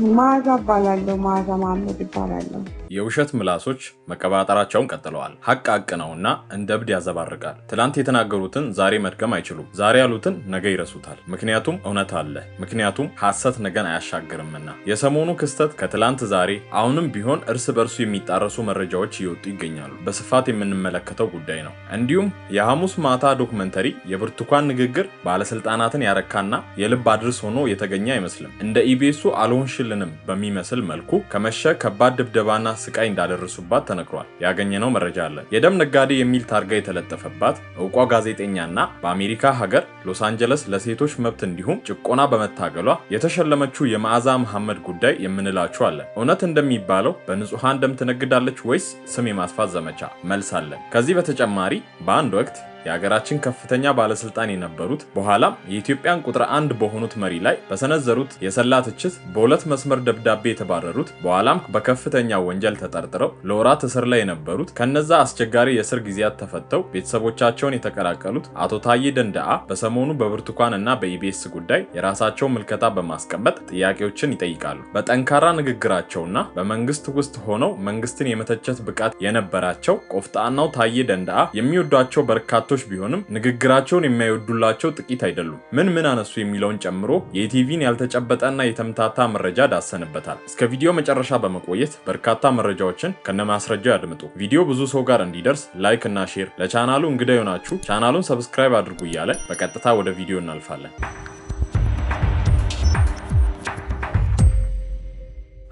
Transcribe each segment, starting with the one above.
መዓዛ እባላለሁ። መዓዛ መሐመድ እባላለሁ። የውሸት ምላሶች መቀባጠራቸውን ቀጥለዋል። ሐቅ ነውና እንደ እብድ ያዘባርቃል። ትላንት የተናገሩትን ዛሬ መድገም አይችሉም። ዛሬ ያሉትን ነገ ይረሱታል። ምክንያቱም እውነት አለ። ምክንያቱም ሐሰት ነገን አያሻግርምና። የሰሞኑ ክስተት ከትላንት ዛሬ አሁንም ቢሆን እርስ በርሱ የሚጣረሱ መረጃዎች እየወጡ ይገኛሉ። በስፋት የምንመለከተው ጉዳይ ነው። እንዲሁም የሐሙስ ማታ ዶክመንተሪ የብርቱካን ንግግር ባለስልጣናትን ያረካና የልብ አድርስ ሆኖ የተገኘ አይመስልም። እንደ ኢቢኤሱ አልሆንሽልንም በሚመስል መልኩ ከመሸ ከባድ ድብደባና ስቃይ እንዳደረሱባት ተነግሯል። ያገኘነው መረጃ አለ። የደም ነጋዴ የሚል ታርጋ የተለጠፈባት ዕውቋ ጋዜጠኛና በአሜሪካ ሀገር ሎስ አንጀለስ ለሴቶች መብት እንዲሁም ጭቆና በመታገሏ የተሸለመችው የመዓዛ መሐመድ ጉዳይ የምንላችሁ አለ። እውነት እንደሚባለው በንጹሃን ደም ትነግዳለች ወይስ ስም የማጥፋት ዘመቻ? መልስ አለን። ከዚህ በተጨማሪ በአንድ ወቅት የሀገራችን ከፍተኛ ባለስልጣን የነበሩት በኋላም የኢትዮጵያን ቁጥር 1 በሆኑት መሪ ላይ በሰነዘሩት የሰላ ትችት በሁለት መስመር ደብዳቤ የተባረሩት በኋላም በከፍተኛ ወንጀል ተጠርጥረው ለወራት እስር ላይ የነበሩት ከነዛ አስቸጋሪ የእስር ጊዜያት ተፈተው ቤተሰቦቻቸውን የተቀላቀሉት አቶ ታዬ ደንደአ በሰሞኑ በብርቱካን እና በኢቢኤስ ጉዳይ የራሳቸውን ምልከታ በማስቀመጥ ጥያቄዎችን ይጠይቃሉ። በጠንካራ ንግግራቸውና በመንግስት ውስጥ ሆነው መንግስትን የመተቸት ብቃት የነበራቸው ቆፍጣናው ታዬ ደንደአ የሚወዷቸው በርካታ ቢሆንም ንግግራቸውን የማይወዱላቸው ጥቂት አይደሉም። ምን አነሱ የሚለውን ጨምሮ የኢቲቪን ያልተጨበጠና የተምታታ መረጃ ዳሰንበታል። እስከ ቪዲዮ መጨረሻ በመቆየት በርካታ መረጃዎችን ከነማስረጃው ያድምጡ። ቪዲዮ ብዙ ሰው ጋር እንዲደርስ ላይክ እና ሼር፣ ለቻናሉ እንግዳ የሆናችሁ ቻናሉን ሰብስክራይብ አድርጉ እያለ በቀጥታ ወደ ቪዲዮ እናልፋለን።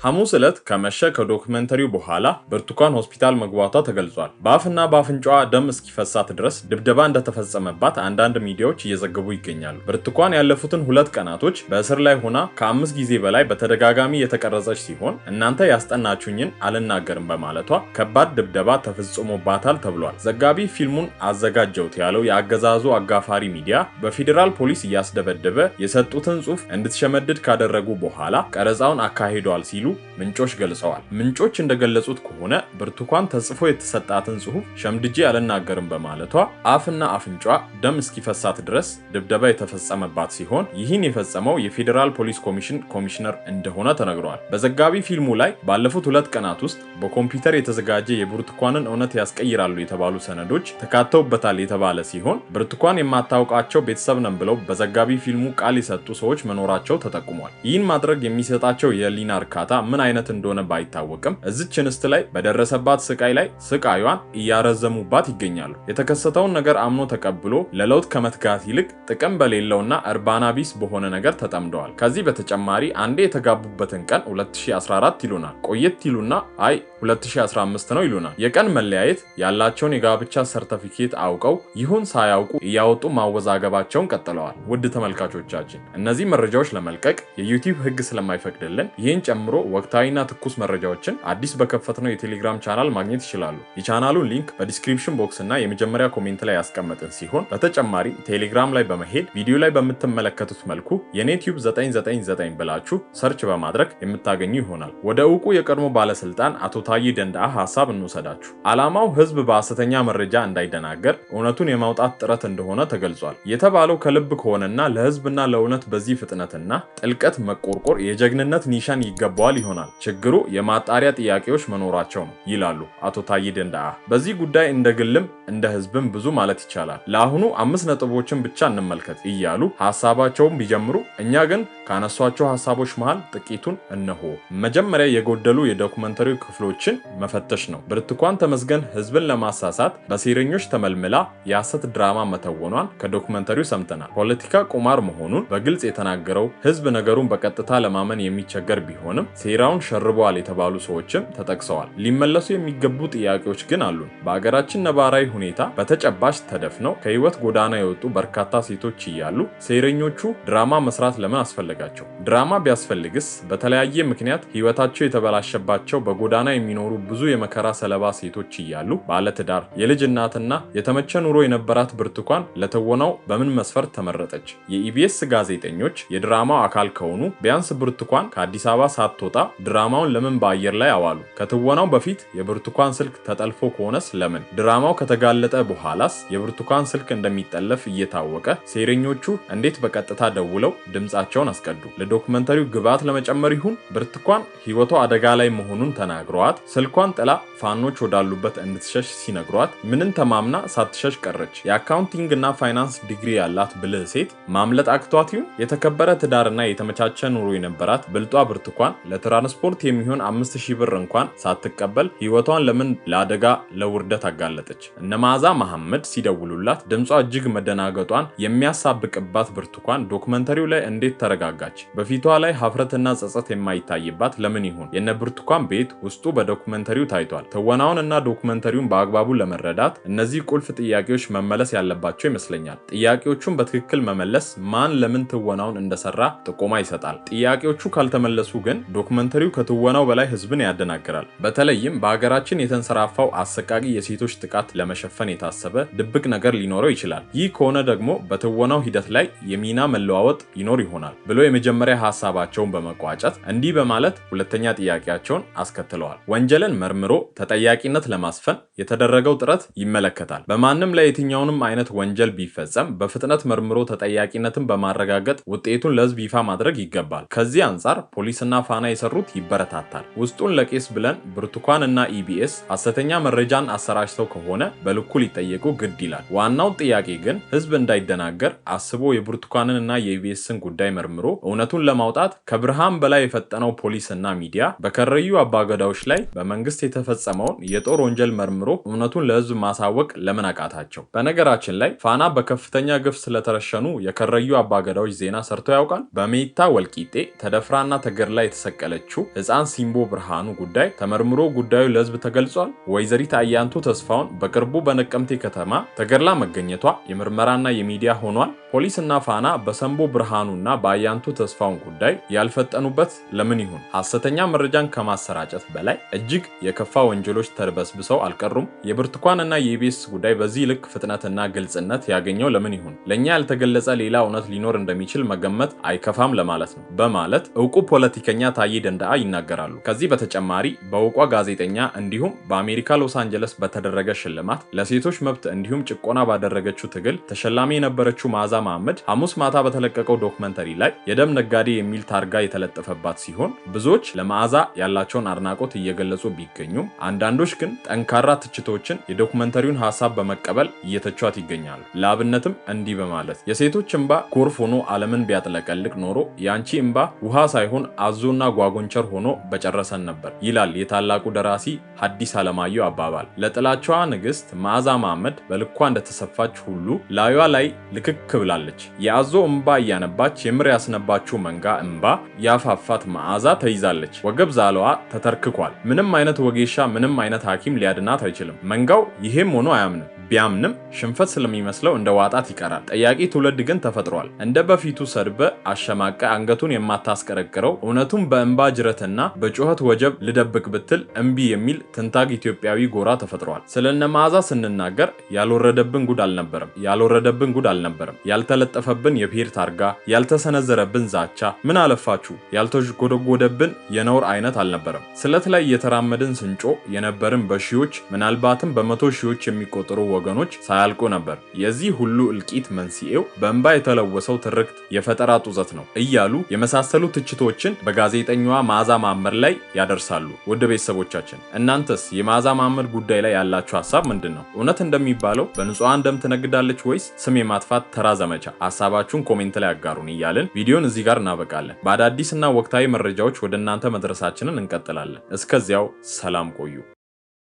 ሐሙስ ዕለት ከመሸ ከዶክመንተሪው በኋላ ብርቱካን ሆስፒታል መግባቷ ተገልጿል። በአፍና በአፍንጫዋ ደም እስኪፈሳት ድረስ ድብደባ እንደተፈጸመባት አንዳንድ ሚዲያዎች እየዘገቡ ይገኛሉ። ብርቱካን ያለፉትን 2 ቀናቶች በእስር ላይ ሆና ከ5 ጊዜ በላይ በተደጋጋሚ የተቀረጸች ሲሆን እናንተ ያስጠናችሁኝን አልናገርም በማለቷ ከባድ ድብደባ ተፈጽሞባታል ተብሏል። ዘጋቢ ፊልሙን አዘጋጀውት ያለው የአገዛዙ አጋፋሪ ሚዲያ በፌዴራል ፖሊስ እያስደበደበ የሰጡትን ጽሑፍ እንድትሸመድድ ካደረጉ በኋላ ቀረጻውን አካሂደዋል ሲሉ ምንጮች ገልጸዋል። ምንጮች እንደገለጹት ከሆነ ብርቱካን ተጽፎ የተሰጣትን ጽሑፍ ሸምድጄ አልናገርም በማለቷ አፍና አፍንጫ ደም እስኪፈሳት ድረስ ድብደባ የተፈጸመባት ሲሆን ይህን የፈጸመው የፌዴራል ፖሊስ ኮሚሽነር እንደሆነ ተነግሯል። በዘጋቢ ፊልሙ ላይ ባለፉት 2 ቀናት ውስጥ በኮምፒውተር የተዘጋጀ የብርቱካንን እውነት ያስቀይራሉ የተባሉ ሰነዶች ተካተውበታል የተባለ ሲሆን ብርቱካን የማታውቃቸው ቤተሰብ ነን ብለው በዘጋቢ ፊልሙ ቃል የሰጡ ሰዎች መኖራቸው ተጠቁሟል። ይህን ማድረግ የሚሰጣቸው የህሊና እርካታ ምን አይነት እንደሆነ ባይታወቅም እዚች እንስት ላይ በደረሰባት ስቃይ ላይ ስቃዩን እያረዘሙባት ይገኛሉ። የተከሰተውን ነገር አምኖ ተቀብሎ ለለውጥ ከመትጋት ይልቅ ጥቅም በሌለውና እርባና ቢስ በሆነ ነገር ተጠምደዋል። ከዚህ በተጨማሪ አንዴ የተጋቡበትን ቀን 2014 ይሉናል፣ ቆየት ይሉና አይ 2015 ነው ይሉናል። የቀን መለያየት ያላቸውን የጋብቻ ሰርተፊኬት አውቀው ይሁን ሳያውቁ እያወጡ ማወዛገባቸውን ቀጥለዋል። ውድ ተመልካቾቻችን እነዚህ መረጃዎች ለመልቀቅ የዩቲዩብ ህግ ስለማይፈቅድልን ይህን ጨምሮ ወቅታዊና ትኩስ መረጃዎችን አዲስ በከፈትነው የቴሌግራም ቻናል ማግኘት ይችላሉ። የቻናሉን ሊንክ በዲስክሪፕሽን ቦክስ እና የመጀመሪያ ኮሜንት ላይ ያስቀመጥን ሲሆን በተጨማሪም ቴሌግራም ላይ በመሄድ ቪዲዮ ላይ በምትመለከቱት መልኩ የኔቲዩብ 999 ብላችሁ ሰርች በማድረግ የምታገኙ ይሆናል። ወደ ዕውቁ የቀድሞ ባለስልጣን አቶ ታዬ ደንደአ ሐሳብ እንውሰዳችሁ። ዓላማው ህዝብ በሐሰተኛ መረጃ እንዳይደናገር እውነቱን የማውጣት ጥረት እንደሆነ ተገልጿል። የተባለው ከልብ ከሆነና ለህዝብና ለእውነት በዚህ ፍጥነትና ጥልቀት መቆርቆር የጀግንነት ኒሻን ይገባዋል ይሆናል። ችግሩ የማጣሪያ ጥያቄዎች መኖራቸው ነው ይላሉ አቶ ታዬ ደንደአ። በዚህ ጉዳይ እንደ ግልም እንደ ህዝብም ብዙ ማለት ይቻላል። ለአሁኑ 5 ነጥቦችን ብቻ እንመልከት እያሉ ሐሳባቸውን ቢጀምሩ እኛ ግን ካነሷቸው ሐሳቦች መሃል ጥቂቱን እነሆ። መጀመሪያ የጎደሉ የዶክመንተሪ ክፍሎችን መፈተሽ ነው። ብርቱካን ተመስገን ህዝብን ለማሳሳት በሴረኞች ተመልምላ የሐሰት ድራማ መተወኗን ከዶክመንተሪው ሰምተናል። ፖለቲካ ቁማር መሆኑን በግልጽ የተናገረው ህዝብ ነገሩን በቀጥታ ለማመን የሚቸገር ቢሆንም ሴራውን ሸርበዋል የተባሉ ሰዎችም ተጠቅሰዋል። ሊመለሱ የሚገቡ ጥያቄዎች ግን አሉ። በአገራችን ነባራዊ ሁኔታ በተጨባጭ ተደፍነው ከህይወት ጎዳና የወጡ በርካታ ሴቶች እያሉ ሴረኞቹ ድራማ መስራት ለምን አስፈለጋቸው? ድራማ ቢያስፈልግስ በተለያየ ምክንያት ህይወታቸው የተበላሸባቸው በጎዳና የሚኖሩ ብዙ የመከራ ሰለባ ሴቶች እያሉ ባለትዳር የልጅ እናትና የተመቸ ኑሮ የነበራት ብርቱካን ለትወናው በምን መስፈርት ተመረጠች? የኢቢኤስ ጋዜጠኞች የድራማው አካል ከሆኑ ቢያንስ ብርቱካን ከአዲስ አበባ ሳትወጣ ድራማውን ለምን በአየር ላይ አዋሉ? ከትወናው በፊት የብርቱካን ስልክ ተጠልፎ ከሆነስ ለምን? ድራማው ከተጋለጠ በኋላስ የብርቱካን ስልክ እንደሚጠለፍ እየታወቀ ሴረኞቹ እንዴት በቀጥታ ደውለው ድምጻቸውን አስቀ አስቀዱ። ለዶክመንተሪው ግብዓት ለመጨመር ይሁን ብርቱካን ህይወቷ አደጋ ላይ መሆኑን ተናግረዋት ስልኳን ጥላ ፋኖች ወዳሉበት እንድትሸሽ ሲነግሯት ምንን ተማምና ሳትሸሽ ቀረች። የአካውንቲንግ እና ፋይናንስ ዲግሪ ያላት ብልህ ሴት ማምለጥ አቅቷት ይሁን የተከበረ ትዳርና የተመቻቸ ኑሮ የነበራት ብልጧ ብርቱካን ለትራንስፖርት የሚሆን 5000 ብር እንኳን ሳትቀበል ህይወቷን ለምን ለአደጋ ለውርደት አጋለጠች? እነ መዓዛ መሐመድ ሲደውሉላት ድምጿ እጅግ መደናገጧን የሚያሳብቅባት ብርቱካን ዶክመንተሪው ላይ እንዴት ተረጋጋች? በፊቷ ላይ ሀፍረትና ጸጸት የማይታይባት ለምን ይሆን? የነ ብርቱካን ቤት ውስጡ በዶክመንተሪው ታይቷል። ትወናውን እና ዶክመንተሪውን በአግባቡ ለመረዳት እነዚህ ቁልፍ ጥያቄዎች መመለስ ያለባቸው ይመስለኛል። ጥያቄዎቹን በትክክል መመለስ ማን ለምን ትወናውን እንደሰራ ጥቆማ ይሰጣል። ጥያቄዎቹ ካልተመለሱ ግን ዶክመንተሪው ከትወናው በላይ ህዝብን ያደናግራል። በተለይም በሀገራችን የተንሰራፋው አሰቃቂ የሴቶች ጥቃት ለመሸፈን የታሰበ ድብቅ ነገር ሊኖረው ይችላል። ይህ ከሆነ ደግሞ በትወናው ሂደት ላይ የሚና መለዋወጥ ይኖር ይሆናል ብሎ የመጀመሪያ ሐሳባቸውን በመቋጨት እንዲህ በማለት ሁለተኛ ጥያቄያቸውን አስከትለዋል። ወንጀልን መርምሮ ተጠያቂነት ለማስፈን የተደረገው ጥረት ይመለከታል። በማንም ላይ የትኛውንም አይነት ወንጀል ቢፈጸም በፍጥነት መርምሮ ተጠያቂነትን በማረጋገጥ ውጤቱን ለህዝብ ይፋ ማድረግ ይገባል። ከዚህ አንጻር ፖሊስና ፋና የሰሩት ይበረታታል። ውስጡን ለቄስ ብለን ብርቱካን እና ኢቢኤስ ሐሰተኛ መረጃን አሰራጭተው ከሆነ በልኩ ሊጠየቁ ግድ ይላል። ዋናው ጥያቄ ግን ህዝብ እንዳይደናገር አስቦ የብርቱካንን እና የኢቢኤስን ጉዳይ መርምሮ እውነቱን ለማውጣት ከብርሃን በላይ የፈጠነው ፖሊስና ሚዲያ በከረዩ አባገዳዎች ላይ በመንግስት የተፈጸመውን የጦር ወንጀል መርምሮ እውነቱን ለህዝብ ማሳወቅ ለምን አቃታቸው? በነገራችን ላይ ፋና በከፍተኛ ግፍ ስለተረሸኑ የከረዩ አባገዳዎች ዜና ሰርቶ ያውቃል? በሜታ ወልቂጤ ተደፍራና ተገድላ የተሰቀለችው ህፃን ሲምቦ ብርሃኑ ጉዳይ ተመርምሮ ጉዳዩ ለህዝብ ተገልጿል? ወይዘሪት አያንቱ ተስፋውን በቅርቡ በነቀምቴ ከተማ ተገድላ መገኘቷ የምርመራና የሚዲያ ሆኗል? ፖሊስና ፋና በሰምቦ ብርሃኑና በአያንቱ ተስፋውን ጉዳይ ያልፈጠኑበት ለምን ይሁን? ሐሰተኛ መረጃን ከማሰራጨት በላይ እጅግ የከፋ ወንጀሎች ተርበስብሰው አልቀሩም? የብርቱካንና የኢቢኤስ ጉዳይ በዚህ ልክ ፍጥነትና ግልጽነት ያገኘው ለምን ይሁን? ለኛ ያልተገለጸ ሌላ እውነት ሊኖር እንደሚችል መገመት አይከፋም ለማለት ነው በማለት እውቁ ፖለቲከኛ ታዬ ደንደዓ ይናገራሉ። ከዚህ በተጨማሪ በእውቋ ጋዜጠኛ እንዲሁም በአሜሪካ ሎስ አንጀለስ በተደረገ ሽልማት ለሴቶች መብት እንዲሁም ጭቆና ባደረገችው ትግል ተሸላሚ የነበረችው መዓዛ መሐመድ ሐሙስ ማታ በተለቀቀው ዶክመንተሪ ላይ የደም ነጋዴ የሚል ታርጋ የተለጠፈባት ሲሆን ብዙዎች ለመዓዛ ያላቸውን አድናቆት እየገለጹ ቢገኙም አንዳንዶች ግን ጠንካራ ትችቶችን የዶክመንተሪውን ሐሳብ በመቀበል እየተቿት ይገኛሉ። ለአብነትም እንዲህ በማለት የሴቶች እንባ ጎርፍ ሆኖ ዓለምን ቢያጥለቀልቅ ኖሮ ያንቺ እንባ ውሃ ሳይሆን አዞና ጓጉንቸር ሆኖ በጨረሰን ነበር ይላል የታላቁ ደራሲ ሐዲስ ዓለማየሁ አባባል። ለጥላቻዋ ንግስት መዓዛ መሐመድ በልኳ እንደተሰፋች ሁሉ ላዩዋ ላይ ልክክ ብላለች። የአዞ እንባ እያነባች የምር ያስነባችው መንጋ እንባ ያፋፋት መዓዛ ተይዛለች። ወገብ ዛለዋ ተተርክኳል። ምንም አይነት ወጌሻ ምንም አይነት ሐኪም ሊያድናት አይችልም። መንጋው ይሄም ሆኖ አያምንም። ቢያምንም ሽንፈት ስለሚመስለው እንደ ዋጣት ይቀራል። ጠያቂ ትውልድ ግን ተፈጥሯል። እንደ በፊቱ ሰድበ አሸማቀ አንገቱን የማታስቀረቅረው እውነቱን በእንባ ጅረትና በጩኸት ወጀብ ልደብቅ ብትል እምቢ የሚል ትንታግ ኢትዮጵያዊ ጎራ ተፈጥሯል። ስለነ መዓዛ ስንናገር ያልወረደብን ጉድ አልነበረም። ያልተለጠፈብን የብሔር ታርጋ፣ ያልተሰነዘረብን ዛቻ፣ ምን አለፋችሁ ያልተጎደጎደብን የነውር አይነት አልነበረም። ስለት ላይ የተራመድን ስንጮ የነበርን በሺዎች ምናልባትም በመቶ ሺዎች የሚቆጠሩ ወገኖች ሳያልቁ ነበር። የዚህ ሁሉ እልቂት መንስኤው በእንባ የተለወሰው ትርክት የፈጠራ ጡዘት ነው እያሉ የመሳሰሉ ትችቶችን በጋዜጠኛዋ መዓዛ መሐመድ ላይ ያደርሳሉ። ውድ ቤተሰቦቻችን እናንተስ የመዓዛ መሐመድ ጉዳይ ላይ ያላችሁ ሐሳብ ምንድነው? እውነት እንደሚባለው በንጹሃን ደም ትነግዳለች ወይስ ስም የማጥፋት ተራ ዘመቻ? ሐሳባችሁን ኮሜንት ላይ አጋሩን እያልን ቪዲዮን እዚህ ጋር እናበቃለን። በአዳዲስና ወቅታዊ መረጃዎች ወደ እናንተ መድረሳችንን እንቀጥላለን። እስከዚያው ሰላም ቆዩ።